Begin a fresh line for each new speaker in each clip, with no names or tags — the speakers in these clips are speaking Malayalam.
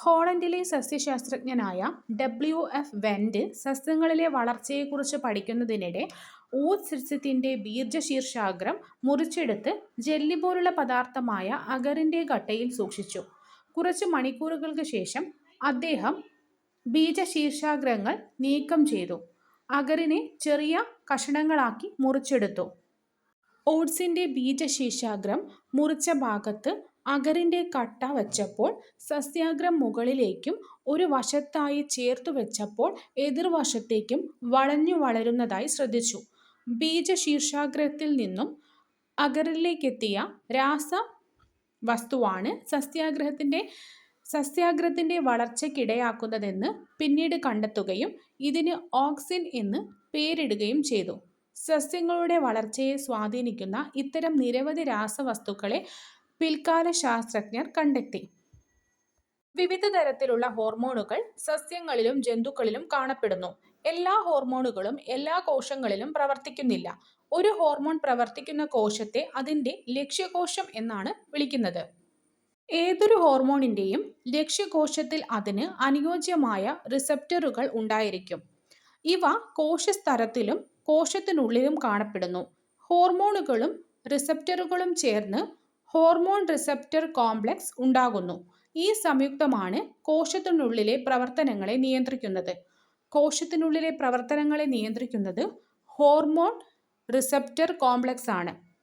ഹോളണ്ടിലെ സസ്യശാസ്ത്രജ്ഞനായ ഡബ്ല്യു.എഫ്. വെൻഡ് സസ്യങ്ങളിലെ വളർച്ചയെക്കുറിച്ച് പഠിക്കുന്നതിനിടെ ഓട്സ് സസ്യത്തിന്റെ ബീജശീർഷാഗ്രം മുറിച്ചെടുത്ത് ജെല്ലി പോലുള്ള പദാർത്ഥമായ അഗറിന്റെ കട്ടയിൽ സൂക്ഷിച്ചു. കുറച്ച് മണിക്കൂറുകൾക്ക് ശേഷം അദ്ദേഹം ബീജശീർഷാഗ്രങ്ങൾ നീക്കം ചെയ്തു. അഗറിനെ ചെറിയ കഷണങ്ങളാക്കി മുറിച്ചെടുത്തു. ഓട്സിന്റെ ബീജശീർഷാഗ്രം മുറിച്ച ഭാഗത്ത് അഗറിന്റെ കട്ട വച്ചപ്പോൾ സസ്യാഗ്രം മുകളിലേക്കും ഒരു വശത്തായി ചേർത്തു വെച്ചപ്പോൾ എതിർവശത്തേക്കും വളഞ്ഞു വളരുന്നതായി ശ്രദ്ധിച്ചു. ബീജശീർഷാഗ്രത്തിൽ നിന്നും അഗറിലേക്കെത്തിയ രാസവസ്തുവാണ് സസ്യാഗ്രത്തിന്റെ വളർച്ചയ്ക്കിടയാക്കുന്നതെന്ന് പിന്നീട് കണ്ടെത്തുകയും ഇതിന് ഓക്സിൻ എന്ന് പേരിടുകയും ചെയ്തു. സസ്യങ്ങളുടെ വളർച്ചയെ സ്വാധീനിക്കുന്ന ഇത്തരം നിരവധി രാസവസ്തുക്കളെ പിൽക്കാല ശാസ്ത്രജ്ഞർ കണ്ടെത്തി. വിവിധ തരത്തിലുള്ള ഹോർമോണുകൾ സസ്യങ്ങളിലും ജന്തുക്കളിലും കാണപ്പെടുന്നു. എല്ലാ ഹോർമോണുകളും എല്ലാ കോശങ്ങളിലും പ്രവർത്തിക്കുന്നില്ല. ഒരു ഹോർമോൺ പ്രവർത്തിക്കുന്ന കോശത്തെ അതിന്റെ ലക്ഷ്യകോശം എന്നാണ് വിളിക്കുന്നത്. ഏതൊരു ഹോർമോണിന്റെയും ലക്ഷ്യകോശത്തിൽ അതിന് അനുയോജ്യമായ റിസപ്റ്ററുകൾ ഉണ്ടായിരിക്കും. ഇവ കോശസ്തരത്തിലും കോശത്തിനുള്ളിലും കാണപ്പെടുന്നു. ഹോർമോണുകളും റിസപ്റ്ററുകളും ചേർന്ന് ഹോർമോൺ റിസപ്റ്റർ കോംപ്ലക്സ് ഉണ്ടാകുന്നു. ഈ സംയുക്തമാണ് കോശത്തിനുള്ളിലെ പ്രവർത്തനങ്ങളെ നിയന്ത്രിക്കുന്നത്. ഹോർമോൺ റിസപ്റ്റർ കോംപ്ലക്സ് ആണ്.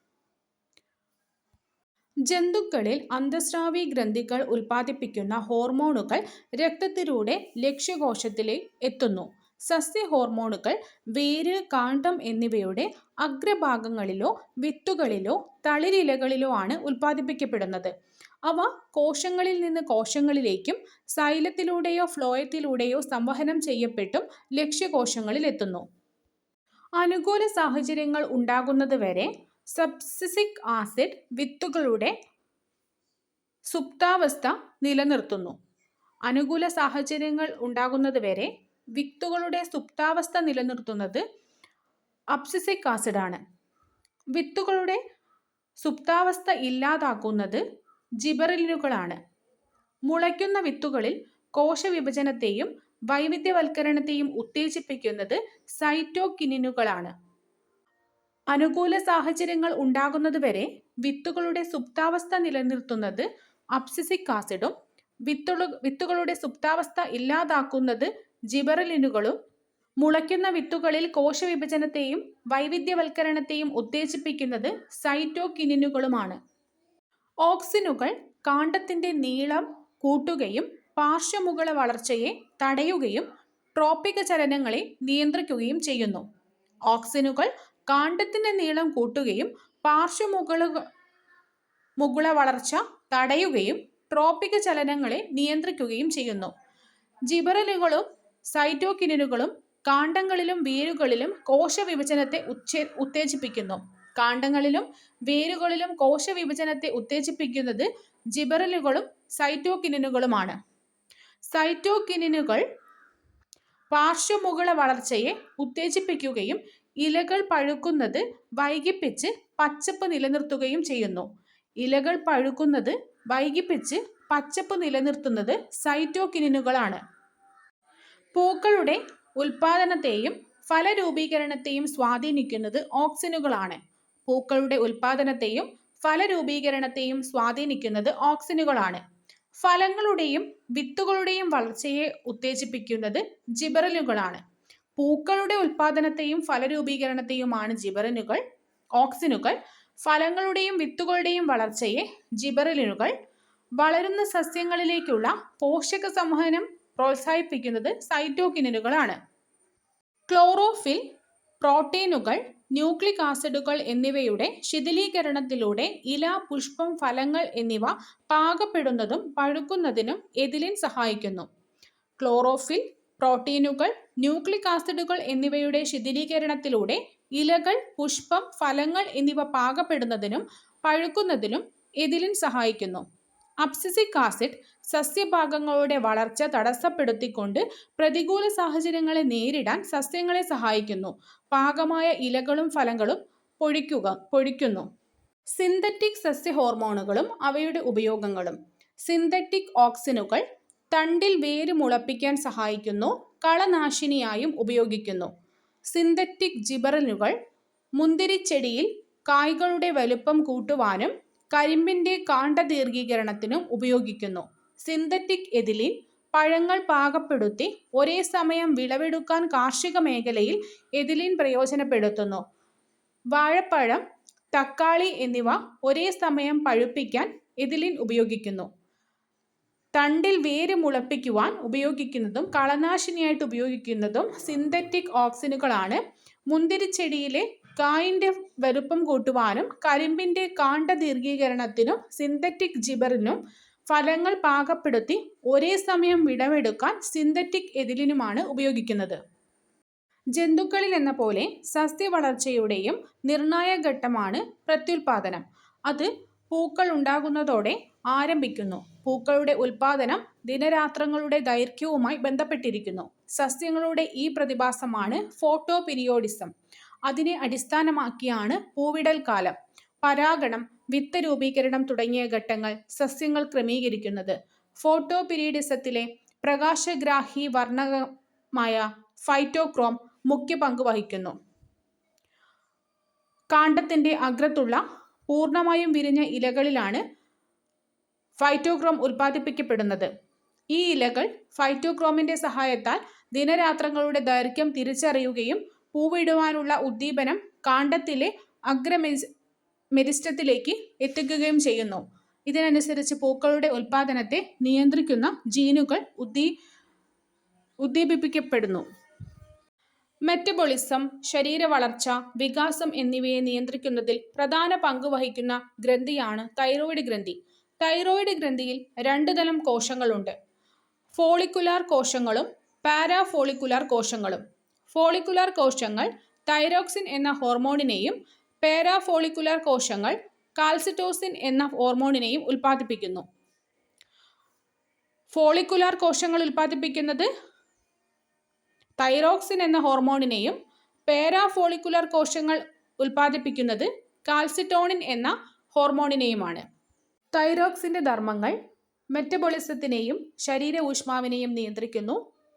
ജന്തുക്കളിൽ അന്തഃസ്രാവി ഗ്രന്ഥികൾ ഉൽപ്പാദിപ്പിക്കുന്ന ഹോർമോണുകൾ രക്തത്തിലൂടെ ലക്ഷ്യകോശത്തിലേക്ക് എത്തുന്നു. സസ്യ ഹോർമോണുകൾ വേര്, കാണ്ഡം എന്നിവയുടെ അഗ്രഭാഗങ്ങളിലോ വിത്തുകളിലോ തളിരിലകളിലോ ആണ് ഉൽപ്പാദിപ്പിക്കപ്പെടുന്നത്. അവ കോശങ്ങളിൽ നിന്ന് കോശങ്ങളിലേക്കും സൈലത്തിലൂടെയോ ഫ്ലോയത്തിലൂടെയോ സംവഹനം ചെയ്യപ്പെട്ടും ലക്ഷ്യകോശങ്ങളിൽ എത്തുന്നു. അനുകൂല സാഹചര്യങ്ങൾ ഉണ്ടാകുന്നതുവരെ സബ്സിസിക് ആസിഡ് വിത്തുകളുടെ സുപ്താവസ്ഥ നിലനിർത്തുന്നു. അനുകൂല സാഹചര്യങ്ങൾ ഉണ്ടാകുന്നതുവരെ വിത്തുകളുടെ സുപ്താവസ്ഥ നിലനിർത്തുന്നത് അബ്സിസിക് ആസിഡാണ്. വിത്തുകളുടെ സുപ്താവസ്ഥ ഇല്ലാതാക്കുന്നത് ജിബറലിനുകളാണ്. മുളയ്ക്കുന്ന വിത്തുകളിൽ കോശവിഭജനത്തെയും വൈവിധ്യവൽക്കരണത്തെയും ഉത്തേജിപ്പിക്കുന്നത് സൈറ്റോകിനിനുകളാണ്. അനുകൂല സാഹചര്യങ്ങൾ ഉണ്ടാകുന്നതുവരെ വിത്തുകളുടെ സുപ്താവസ്ഥ നിലനിർത്തുന്നത് അബ്സിസിക് ആസിഡും വിത്തുകളുടെ സുപ്താവസ്ഥ ഇല്ലാതാക്കുന്നത് ജിബറലിനുകളും മുളയ്ക്കുന്ന വിത്തുകളിൽ കോശവിഭജനത്തെയും വൈവിധ്യവൽക്കരണത്തെയും ഉത്തേജിപ്പിക്കുന്നത് സൈറ്റോകിനിനുകളുമാണ്. ഓക്സിനുകൾ കാണ്ഡത്തിന്റെ നീളം കൂട്ടുകയും പാർശ്വമുകള വളർച്ചയെ തടയുകയും ട്രോപ്പിക ചലനങ്ങളെ നിയന്ത്രിക്കുകയും ചെയ്യുന്നു. ഓക്സിനുകൾ കാണ്ഡത്തിന്റെ നീളം കൂട്ടുകയും പാർശ്വമുകള വളർച്ച തടയുകയും ട്രോപ്പിക ചലനങ്ങളെ നിയന്ത്രിക്കുകയും ചെയ്യുന്നു. ജിബറലുകളും സൈറ്റോകിനിനുകളും കാണ്ഡങ്ങളിലും വേരുകളിലും കോശവിഭജനത്തെ ഉത്തേജിപ്പിക്കുന്നു. കാണ്ഡങ്ങളിലും വേരുകളിലും കോശവിഭജനത്തെ ഉത്തേജിപ്പിക്കുന്നത് ജിബറലുകളും സൈറ്റോകിനിനുകളുമാണ്. സൈറ്റോകിനിനുകൾ പാർശ്വമുകള വളർച്ചയെ ഉത്തേജിപ്പിക്കുകയും ഇലകൾ പഴുക്കുന്നത് വൈകിപ്പിച്ച് പച്ചപ്പ് നിലനിർത്തുകയും ചെയ്യുന്നു. ഇലകൾ പഴുക്കുന്നത് വൈകിപ്പിച്ച് പച്ചപ്പ് നിലനിർത്തുന്നത് സൈറ്റോകിനിനുകളാണ്. പൂക്കളുടെ ഉൽപാദനത്തെയും ഫലരൂപീകരണത്തെയും സ്വാധീനിക്കുന്നത് ഓക്സിനുകളാണ്. പൂക്കളുടെ ഉൽപാദനത്തെയും ഫലരൂപീകരണത്തെയും സ്വാധീനിക്കുന്നത് ഓക്സിനുകളാണ്. ഫലങ്ങളുടെയും വിത്തുകളുടെയും വളർച്ചയെ ഉത്തേജിപ്പിക്കുന്നത് ജിബറലുകളാണ്. പൂക്കളുടെ ഉൽപാദനത്തെയും ഫലരൂപീകരണത്തെയുമാണ് ഓക്സിനുകൾ. ഫലങ്ങളുടെയും വിത്തുകളുടെയും വളർച്ചയെ ജിബറലിനുകൾ. വളരുന്ന സസ്യങ്ങളിലേക്കുള്ള പോഷക സംവഹനം പ്രോത്സാഹിപ്പിക്കുന്നത് സൈറ്റോകിനിനുകളാണ്. ക്ലോറോഫിൽ, പ്രോട്ടീനുകൾ, ന്യൂക്ലിക് ആസിഡുകൾ എന്നിവയുടെ ശിഥിലീകരണത്തിലൂടെ ഇല, പുഷ്പം, ഫലങ്ങൾ എന്നിവ പാകപ്പെടുന്നതും പഴുക്കുന്നതിനും എഥിലിൻ സഹായിക്കുന്നു. ക്ലോറോഫിൽ, പ്രോട്ടീനുകൾ, ന്യൂക്ലിക് ആസിഡുകൾ എന്നിവയുടെ ശിഥിലീകരണത്തിലൂടെ ഇലകൾ, പുഷ്പം, ഫലങ്ങൾ എന്നിവ പാകപ്പെടുന്നതിനും പഴുക്കുന്നതിനും എഥിലിൻ സഹായിക്കുന്നു. അബ്സിസിക് ആസിഡ് സസ്യഭാഗങ്ങളുടെ വളർച്ച തടസ്സപ്പെടുത്തിക്കൊണ്ട് പ്രതികൂല സാഹചര്യങ്ങളെ നേരിടാൻ സസ്യങ്ങളെ സഹായിക്കുന്നു. പാകമായ ഇലകളും ഫലങ്ങളും പൊഴിക്കുന്നു. സിന്തറ്റിക് സസ്യ ഹോർമോണുകളും അവയുടെ ഉപയോഗങ്ങളും. സിന്തറ്റിക് ഓക്സിനുകൾ തണ്ടിൽ വേര് മുളപ്പിക്കാൻ സഹായിക്കുന്നു. കളനാശിനിയായും ഉപയോഗിക്കുന്നു. സിന്തറ്റിക് ജിബറലുകൾ മുന്തിരിച്ചെടിയിൽ കായ്കളുടെ വലുപ്പം കൂട്ടുവാനും കരിമ്പിൻ്റെ കാണ്ഡദീർഘീകരണത്തിനും ഉപയോഗിക്കുന്നു. സിന്തറ്റിക് എഥിലീൻ പഴങ്ങൾ പാകപ്പെടുത്തി ഒരേ സമയം വിളവെടുക്കാൻ കാർഷിക മേഖലയിൽ എഥിലീൻ പ്രയോജനപ്പെടുത്തുന്നു. വാഴപ്പഴം, തക്കാളി എന്നിവ ഒരേ സമയം പഴുപ്പിക്കാൻ എഥിലീൻ ഉപയോഗിക്കുന്നു. തണ്ടിൽ വേര് മുളപ്പിക്കുവാൻ ഉപയോഗിക്കുന്നതും കളനാശിനിയായിട്ട് ഉപയോഗിക്കുന്നതും സിന്തറ്റിക് ഓക്സിനുകളാണ്. മുന്തിരിച്ചെടിയിലെ കായിൻ്റെ വലുപ്പം കൂട്ടുവാനും കരിമ്പിൻ്റെ കാണ്ഡദീർഘീകരണത്തിനും സിന്തറ്റിക് ജിബറിനും ഫലങ്ങൾ പാകപ്പെടുത്തി ഒരേ സമയം വിളവെടുക്കാൻ സിന്തറ്റിക് എഥിലീനുമാണ് ഉപയോഗിക്കുന്നത്. ജന്തുക്കളിൽ എന്ന പോലെ സസ്യവളർച്ചയുടെയും നിർണായക ഘട്ടമാണ് പ്രത്യുൽപാദനം. അത് പൂക്കൾ ഉണ്ടാകുന്നതോടെ ആരംഭിക്കുന്നു. പൂക്കളുടെ ഉൽപാദനം ദിനരാത്രങ്ങളുടെ ദൈർഘ്യവുമായി ബന്ധപ്പെട്ടിരിക്കുന്നു. സസ്യങ്ങളുടെ ഈ പ്രതിഭാസമാണ് ഫോട്ടോപിരിയോഡിസം. അതിനെ അടിസ്ഥാനമാക്കിയാണ് പൂവിടൽ കാലം, പരാഗണം, വിത്ത് രൂപീകരണം തുടങ്ങിയ ഘട്ടങ്ങൾ സസ്യങ്ങൾ ക്രമീകരിക്കുന്നത്. ഫോട്ടോപിരീഡിസത്തിലെ പ്രകാശഗ്രാഹി വർണ്ണകമായ ഫൈറ്റോക്രോം മുഖ്യ പങ്ക് വഹിക്കുന്നു. കാണ്ഡത്തിൻ്റെ അഗ്രത്തുള്ള പൂർണ്ണമായും വിരിഞ്ഞ ഇലകളിലാണ് ഫൈറ്റോക്രോം ഉൽപ്പാദിപ്പിക്കപ്പെടുന്നത്. ഈ ഇലകൾ ഫൈറ്റോക്രോമിൻ്റെ സഹായത്താൽ ദിനരാത്രങ്ങളുടെ ദൈർഘ്യം തിരിച്ചറിയുകയും പൂവിടുവാനുള്ള ഉദ്ദീപനം കാണ്ഡത്തിലെ അഗ്രമെരിസ്റ്റത്തിലേക്ക് എത്തിക്കുകയും ചെയ്യുന്നു. ഇതിനനുസരിച്ച് പൂക്കളുടെ ഉൽപാദനത്തെ നിയന്ത്രിക്കുന്ന ജീനുകൾ ഉദ്ദീപിപ്പിക്കപ്പെടുന്നു. മെറ്റബോളിസം, ശരീരവളർച്ച, വികാസം എന്നിവയെ നിയന്ത്രിക്കുന്നതിൽ പ്രധാന പങ്ക് വഹിക്കുന്ന ഗ്രന്ഥിയാണ് തൈറോയ്ഡ് ഗ്രന്ഥി. തൈറോയ്ഡ് ഗ്രന്ഥിയിൽ രണ്ട് തരം കോശങ്ങളുണ്ട്: ഫോളിക്കുലാർ കോശങ്ങളും പാരാഫോളിക്കുലാർ കോശങ്ങളും. ഫോളിക്കുലാർ കോശങ്ങൾ തൈറോക്സിൻ എന്ന ഹോർമോണിനെയും പാരാഫോളിക്കുലാർ കോശങ്ങൾ കാൽസിറ്റോസിൻ എന്ന ഹോർമോണിനെയും ഉൽപ്പാദിപ്പിക്കുന്നു. ഫോളിക്കുലാർ കോശങ്ങൾ ഉൽപ്പാദിപ്പിക്കുന്നത് തൈറോക്സിൻ എന്ന ഹോർമോണിനെയും പാരാഫോളിക്കുലാർ കോശങ്ങൾ ഉൽപ്പാദിപ്പിക്കുന്നത് കാൽസിറ്റോണിൻ എന്ന ഹോർമോണിനെയുമാണ്. തൈറോക്സിൻ്റെ ധർമ്മങ്ങൾ മെറ്റബോളിസത്തിനെയും ശരീര ഊഷ്മാവിനെയും നിയന്ത്രിക്കുന്നു.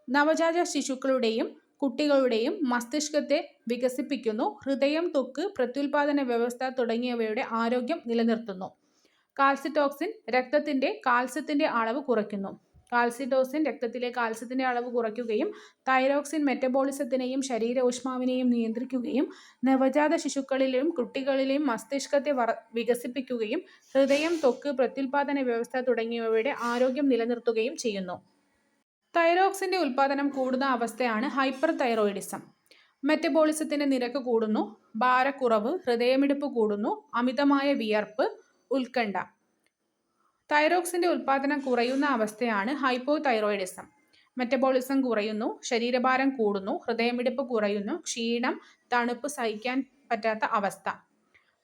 നവജാത ശിശുക്കളുടെയും കുട്ടികളുടെയും മസ്തിഷ്കത്തെ വികസിപ്പിക്കുന്നു. ഹൃദയം, ത്വക്ക്, പ്രത്യുൽപാദന വ്യവസ്ഥ തുടങ്ങിയവയുടെ ആരോഗ്യം നിലനിർത്തുന്നു. കാൽസിറ്റോക്സിൻ രക്തത്തിൻ്റെ കാൽസ്യത്തിൻ്റെ അളവ് കുറയ്ക്കുന്നു. കാൽസിറ്റോസിൻ രക്തത്തിലെ കാൽസ്യത്തിൻ്റെ അളവ് കുറയ്ക്കുകയും തൈറോക്സിൻ മെറ്റബോളിസത്തിനെയും ശരീര ഊഷ്മാവിനെയും നിയന്ത്രിക്കുകയും നവജാത ശിശുക്കളിലെയും കുട്ടികളിലെയും മസ്തിഷ്കത്തെ വികസിപ്പിക്കുകയും ഹൃദയം, ത്വക്ക്, പ്രത്യുൽപാദന വ്യവസ്ഥ തുടങ്ങിയവയുടെ ആരോഗ്യം നിലനിർത്തുകയും ചെയ്യുന്നു. തൈറോക്സിൻ്റെ ഉൽപാദനം കൂടുന്ന അവസ്ഥയാണ് ഹൈപ്പർ തൈറോയിഡിസം. മെറ്റബോളിസത്തിൻ്റെ നിരക്ക് കൂടുന്നു, ഭാരക്കുറവ്, ഹൃദയമിടിപ്പ് കൂടുന്നു, അമിതമായ വിയർപ്പ്, ഉത്കണ്ഠ. തൈറോക്സിൻ്റെ ഉൽപാദനം കുറയുന്ന അവസ്ഥയാണ് ഹൈപ്പോ തൈറോയിഡിസം. മെറ്റബോളിസം കുറയുന്നു, ശരീരഭാരം കൂടുന്നു, ഹൃദയമിടിപ്പ് കുറയുന്നു, ക്ഷീണം, തണുപ്പ് സഹിക്കാൻ പറ്റാത്ത അവസ്ഥ.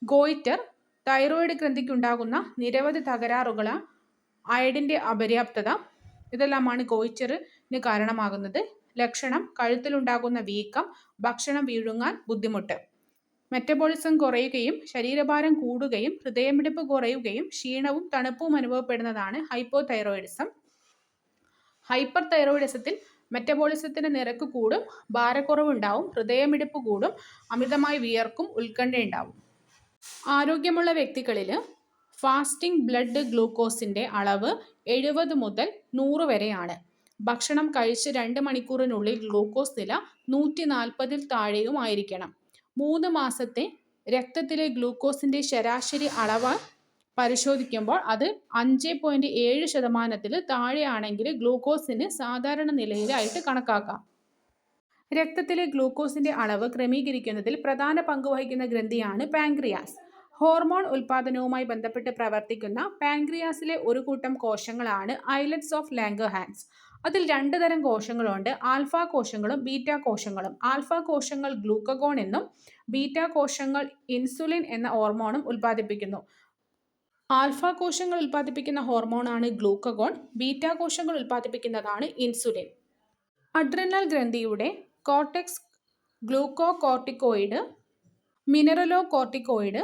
ഗോയിറ്റർ, തൈറോയ്ഡ് ഗ്രന്ഥിക്കുണ്ടാകുന്ന നിരവധി തകരാറുകൾ, അയഡിൻ്റെ അപര്യാപ്തത, ഇതെല്ലാമാണ് ഗോയിറ്ററിന് കാരണമാകുന്നത്. ലക്ഷണം: കഴുത്തിലുണ്ടാകുന്ന വീക്കം, ഭക്ഷണം വിഴുങ്ങാൻ ബുദ്ധിമുട്ട്. മെറ്റബോളിസം കുറയുകയും ശരീരഭാരം കൂടുകയും ഹൃദയമിടിപ്പ് കുറയുകയും ക്ഷീണവും തണുപ്പും അനുഭവപ്പെടുന്നതാണ് ഹൈപ്പോതൈറോയിഡിസം. ഹൈപ്പർ തൈറോയിഡിസത്തിൽ മെറ്റബോളിസത്തിൻ്റെ നിരക്ക് കൂടും, ഭാരക്കുറവുണ്ടാവും, ഹൃദയമിടിപ്പ് കൂടും, അമിതമായി വിയർക്കും, ഉത്കണ്ഠയുണ്ടാവും. ആരോഗ്യമുള്ള വ്യക്തികളിൽ ഫാസ്റ്റിംഗ് ബ്ലഡ് ഗ്ലൂക്കോസിൻ്റെ അളവ് 70 മുതൽ 100 വരെയാണ്. ഭക്ഷണം കഴിച്ച് 2 മണിക്കൂറിനുള്ളിൽ ഗ്ലൂക്കോസ് നില 140-ൽ താഴെയും ആയിരിക്കണം. 3 മാസത്തെ രക്തത്തിലെ ഗ്ലൂക്കോസിൻ്റെ ശരാശരി അളവ് പരിശോധിക്കുമ്പോൾ അത് 5.7% താഴെയാണെങ്കിൽ ഗ്ലൂക്കോസിന് സാധാരണ നിലയിലായിട്ട് കണക്കാക്കാം. രക്തത്തിലെ ഗ്ലൂക്കോസിൻ്റെ അളവ് ക്രമീകരിക്കുന്നതിൽ പ്രധാന പങ്ക് വഹിക്കുന്ന ഗ്രന്ഥിയാണ് പാൻക്രിയാസ്. ഹോർമോൺ ഉൽപാദനവുമായി ബന്ധപ്പെട്ട് പ്രവർത്തിക്കുന്ന പാൻക്രിയാസിലെ ഒരു കൂട്ടം കോശങ്ങളാണ് ഐലറ്റ്സ് ഓഫ് ലാംഗർഹാൻസ്. അതിൽ 2 തരം കോശങ്ങളുണ്ട്: ആൽഫ കോശങ്ങളും ബീറ്റ കോശങ്ങളും. ആൽഫ കോശങ്ങൾ ഗ്ലൂക്കഗോൺ എന്നും ബീറ്റ കോശങ്ങൾ ഇൻസുലിൻ എന്ന ഹോർമോണും ഉൽപ്പാദിപ്പിക്കുന്നു. ആൽഫ കോശങ്ങൾ ഉൽപ്പാദിപ്പിക്കുന്ന ഹോർമോണാണ് ഗ്ലൂക്കഗോൺ, ബീറ്റ കോശങ്ങൾ ഉൽപ്പാദിപ്പിക്കുന്നതാണ് ഇൻസുലിൻ. അഡ്രിനൽ ഗ്രന്ഥിയുടെ കോർട്ടെക്സ് ഗ്ലൂക്കോകോർട്ടിക്കോയിഡ്, മിനറലോകോർട്ടിക്കോയിഡ്,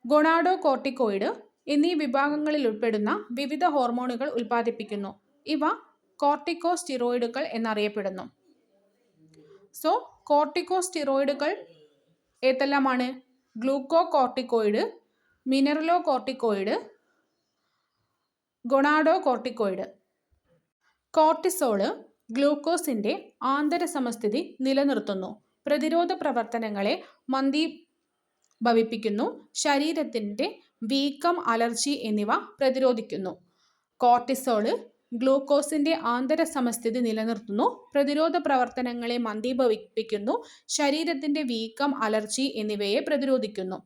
ഗൊണാഡോകോർട്ടിക്കോയിഡ് എന്നീ വിഭാഗങ്ങളിൽ ഉൾപ്പെടുന്ന വിവിധ ഹോർമോണുകൾ ഉൽപ്പാദിപ്പിക്കുന്നു. ഇവ കോർട്ടിക്കോസ്റ്റിറോയിഡുകൾ എന്നറിയപ്പെടുന്നു. സോ കോർട്ടിക്കോസ്റ്റിറോയിഡുകൾ ഏതെല്ലാമാണ്? ഗ്ലൂക്കോകോർട്ടിക്കോയിഡ്, മിനറലോകോർട്ടിക്കോയിഡ്, ഗൊണാഡോകോർട്ടിക്കോയിഡ്. കോർട്ടിസോള് ഗ്ലൂക്കോസിന്റെ ആന്തരസമസ്ഥിതി നിലനിർത്തുന്നു, പ്രതിരോധ പ്രവർത്തനങ്ങളെ മന്ദീഭവിപ്പിക്കുന്നു, ശരീരത്തിന്റെ വീക്കം, അലർജി എന്നിവ പ്രതിരോധിക്കുന്നു. കോർട്ടിസോള് ഗ്ലൂക്കോസിന്റെ ആന്തരസമസ്ഥിതി നിലനിർത്തുന്നു, പ്രതിരോധ പ്രവർത്തനങ്ങളെ മന്ദീഭവിപ്പിക്കുന്നു, ശരീരത്തിന്റെ വീക്കം, അലർജി എന്നിവയെ പ്രതിരോധിക്കുന്നു.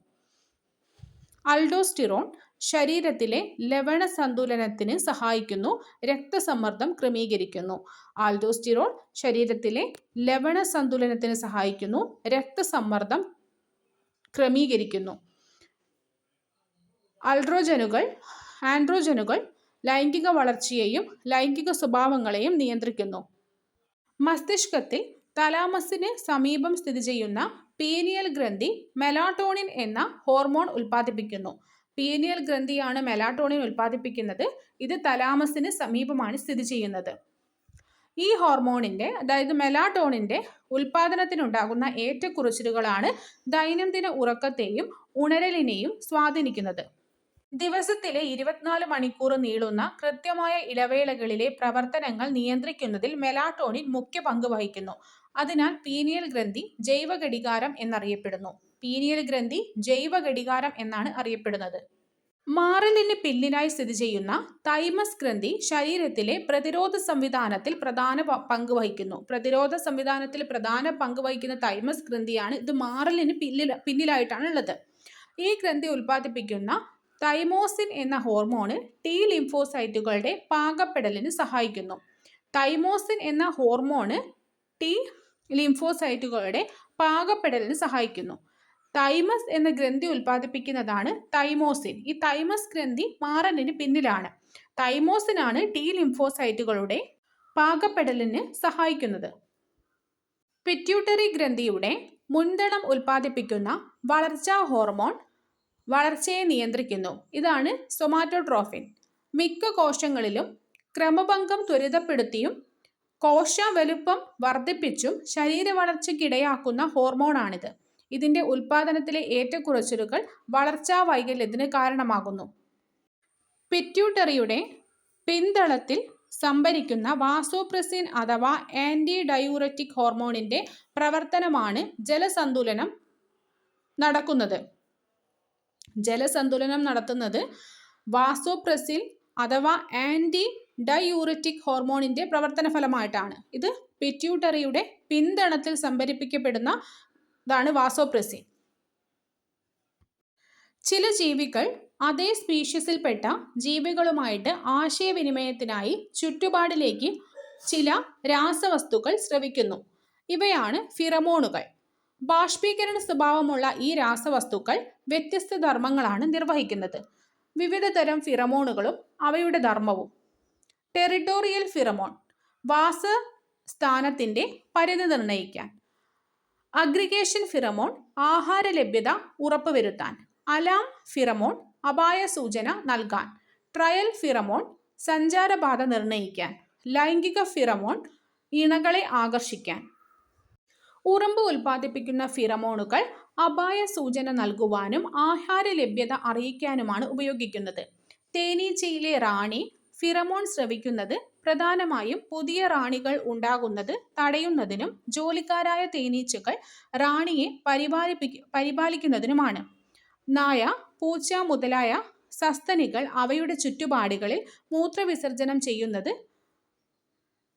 അൽഡോസ്റ്റിറോൺ ശരീരത്തിലെ ലവണ സന്തുലനത്തിന് സഹായിക്കുന്നു, രക്തസമ്മർദ്ദം ക്രമീകരിക്കുന്നു. ആൽഡോസ്റ്റിറോൺ ശരീരത്തിലെ ലവണ സന്തുലനത്തിന് സഹായിക്കുന്നു, രക്തസമ്മർദ്ദം ക്രമീകരിക്കുന്നു. ആൻഡ്രോജനുകൾ ലൈംഗിക വളർച്ചയെയും ലൈംഗിക സ്വഭാവങ്ങളെയും നിയന്ത്രിക്കുന്നു. മസ്തിഷ്കത്തിൽ തലാമസിന് സമീപം സ്ഥിതി ചെയ്യുന്ന പീനിയൽ ഗ്രന്ഥി മെലാറ്റോണിൻ എന്ന ഹോർമോൺ ഉൽപ്പാദിപ്പിക്കുന്നു. പീനിയൽ ഗ്രന്ഥിയാണ് മെലാറ്റോണിൻ ഉൽപ്പാദിപ്പിക്കുന്നത്. ഇത് തലാമസിന് സമീപമാണ് സ്ഥിതി ചെയ്യുന്നത്. ഈ ഹോർമോണിന്റെ, അതായത് മെലാറ്റോണിന്റെ ഉൽപ്പാദനത്തിനുണ്ടാകുന്ന ഏറ്റക്കുറച്ചിലുകളാണ് ദൈനംദിന ഉറക്കത്തെയും ഉണരലിനെയും സ്വാധീനിക്കുന്നത്. ദിവസത്തിലെ 24 മണിക്കൂർ നീളുന്ന കൃത്യമായ ഇടവേളകളിലെ പ്രവർത്തനങ്ങൾ നിയന്ത്രിക്കുന്നതിൽ മെലാറ്റോണിൻ മുഖ്യ പങ്ക് വഹിക്കുന്നു. അതിനാൽ പീനിയൽ ഗ്രന്ഥി ജൈവഘടികാരം എന്നറിയപ്പെടുന്നു. പീനിയൽ ഗ്രന്ഥി ജൈവഘടികാരം എന്നാണ് അറിയപ്പെടുന്നത്. മാറലിന് പിന്നിലായി സ്ഥിതി ചെയ്യുന്ന തൈമസ് ഗ്രന്ഥി ശരീരത്തിലെ പ്രതിരോധ സംവിധാനത്തിൽ പ്രധാന പങ്ക് വഹിക്കുന്നു. പ്രതിരോധ സംവിധാനത്തിൽ പ്രധാന പങ്ക് വഹിക്കുന്ന തൈമസ് ഗ്രന്ഥിയാണ്. ഇത് മാറലിന് പിന്നിലായിട്ടാണ് ഉള്ളത്. ഈ ഗ്രന്ഥി ഉൽപ്പാദിപ്പിക്കുന്ന തൈമോസിൻ എന്ന ഹോർമോണ് ടി ലിംഫോസൈറ്റുകളുടെ പാകപ്പെടലിന് സഹായിക്കുന്നു. തൈമോസിൻ എന്ന ഹോർമോണ് ടി ലിംഫോസൈറ്റുകളുടെ പാകപ്പെടലിന് സഹായിക്കുന്നു. തൈമസ് എന്ന ഗ്രന്ഥി ഉൽപ്പാദിപ്പിക്കുന്നതാണ് തൈമോസിൻ. ഈ തൈമസ് ഗ്രന്ഥി മാറലിന് പിന്നിലാണ്. തൈമോസിനാണ് ടി ലിംഫോസൈറ്റുകളുടെ പാകപ്പെടലിന് സഹായിക്കുന്നത്. പിറ്റ്യൂട്ടറി ഗ്രന്ഥിയുടെ മുൻതളം ഉൽപ്പാദിപ്പിക്കുന്ന വളർച്ചാ ഹോർമോൺ വളർച്ചയെ നിയന്ത്രിക്കുന്നു. ഇതാണ് സൊമാറ്റോട്രോഫിൻ. മിക്ക കോശങ്ങളിലും ക്രമഭംഗം ത്വരിതപ്പെടുത്തിയും കോശ വലുപ്പം വർദ്ധിപ്പിച്ചും ശരീരവളർച്ചയ്ക്കിടയാക്കുന്ന ഹോർമോണാണിത്. ഇതിന്റെ ഉൽപ്പാദനത്തിലെ ഏറ്റക്കുറച്ചിലുകൾ വളർച്ചാ വൈകല്യത്തിന് കാരണമാകുന്നു. പിറ്റ്യൂട്ടറിയുടെ പിൻതളത്തിൽ സംഭരിക്കുന്ന വാസോപ്രസിൻ അഥവാ ആന്റി ഡയൂററ്റിക് ഹോർമോണിന്റെ പ്രവർത്തനമാണ് ജലസന്തുലനം നടത്തുന്നത്. വാസോപ്രസിൻ അഥവാ ആന്റി ഡയൂററ്റിക് ഹോർമോണിന്റെ പ്രവർത്തന ഫലമായിട്ടാണ്. ഇത് പിറ്റ്യൂട്ടറിയുടെ പിൻതളത്തിൽ സംഭരിക്കപ്പെടുന്നതാണ് വാസോപ്രസിൻ. ചില ജീവികൾ അതേ സ്പീഷീസിൽപ്പെട്ട ജീവികളുമായിട്ട് ആശയവിനിമയത്തിനായി ചുറ്റുപാടിലേക്ക് ചില രാസവസ്തുക്കൾ സ്രവിക്കുന്നു. ഇവയാണ് ഫിറമോണുകൾ. ബാഷ്പീകരണ സ്വഭാവമുള്ള ഈ രാസവസ്തുക്കൾ വ്യത്യസ്ത ധർമ്മങ്ങളാണ് നിർവഹിക്കുന്നത്. വിവിധ തരം ഫിറമോണുകളും അവയുടെ ധർമ്മവും. ടെറിട്ടോറിയൽ ഫിറമോൺ വാസസ്ഥാനത്തിന്റെ പരിധി നിർണ്ണയിക്കാൻ. അഗ്രിഗേഷൻ ഫിറമോൺ ആഹാര ലഭ്യത ഉറപ്പുവരുത്താൻ. അലാം ഫിറമോൺ അപായ സൂചന നൽകാൻ. ട്രയൽ ഫിറമോൺ സഞ്ചാരപാത നിർണ്ണയിക്കാൻ. ലൈംഗിക ഫിറമോൺ ഇണകളെ ആകർഷിക്കാൻ. ഉറുമ്പ് ഉൽപ്പാദിപ്പിക്കുന്ന ഫിറമോണുകൾ അപായ സൂചന നൽകുവാനും ആഹാര ലഭ്യത അറിയിക്കാനുമാണ് ഉപയോഗിക്കുന്നത്. തേനീച്ചയിലെ റാണി ഫിറമോൺ സ്രവിക്കുന്നത് പ്രധാനമായും പുതിയ റാണികൾ ഉണ്ടാകുന്നത് തടയുന്നതിനും ജോലിക്കാരായ തേനീച്ചകൾ റാണിയെ പരിപാലിക്കുന്നതിനുമാണ്. നായ, പൂച്ച മുതലായ സസ്തനികൾ അവയുടെ ചുറ്റുപാടുകളിൽ മൂത്രവിസർജനം ചെയ്യുന്നത്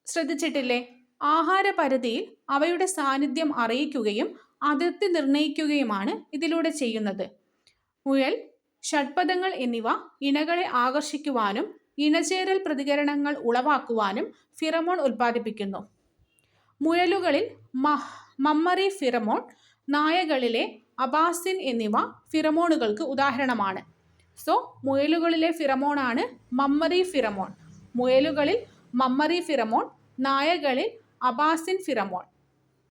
ശ്രദ്ധിച്ചിട്ടില്ലേ? ആഹാരപരിധിയിൽ അവയുടെ സാന്നിധ്യം അറിയിക്കുകയും അതിർത്തി നിർണ്ണയിക്കുകയുമാണ് ഇതിലൂടെ ചെയ്യുന്നത്. മുയൽ, ഷഡ്പദങ്ങൾ എന്നിവ ഇണകളെ ആകർഷിക്കുവാനും ഇണചേരൽ പ്രതികരണങ്ങൾ ഉളവാക്കുവാനും ഫിറമോൺ ഉൽപ്പാദിപ്പിക്കുന്നു. മുയലുകളിൽ മമ്മറി ഫിറമോൺ, നായകളിലെ അബാസിൻ എന്നിവ ഫിറമോണുകൾക്ക് ഉദാഹരണമാണ്. സോ മുയലുകളിലെ ഫിറമോണാണ് മമ്മറി ഫിറമോൺ. മുയലുകളിൽ മമ്മറി ഫിറമോൺ, നായകളിൽ അബാസിൻ ഫിറമോൺ.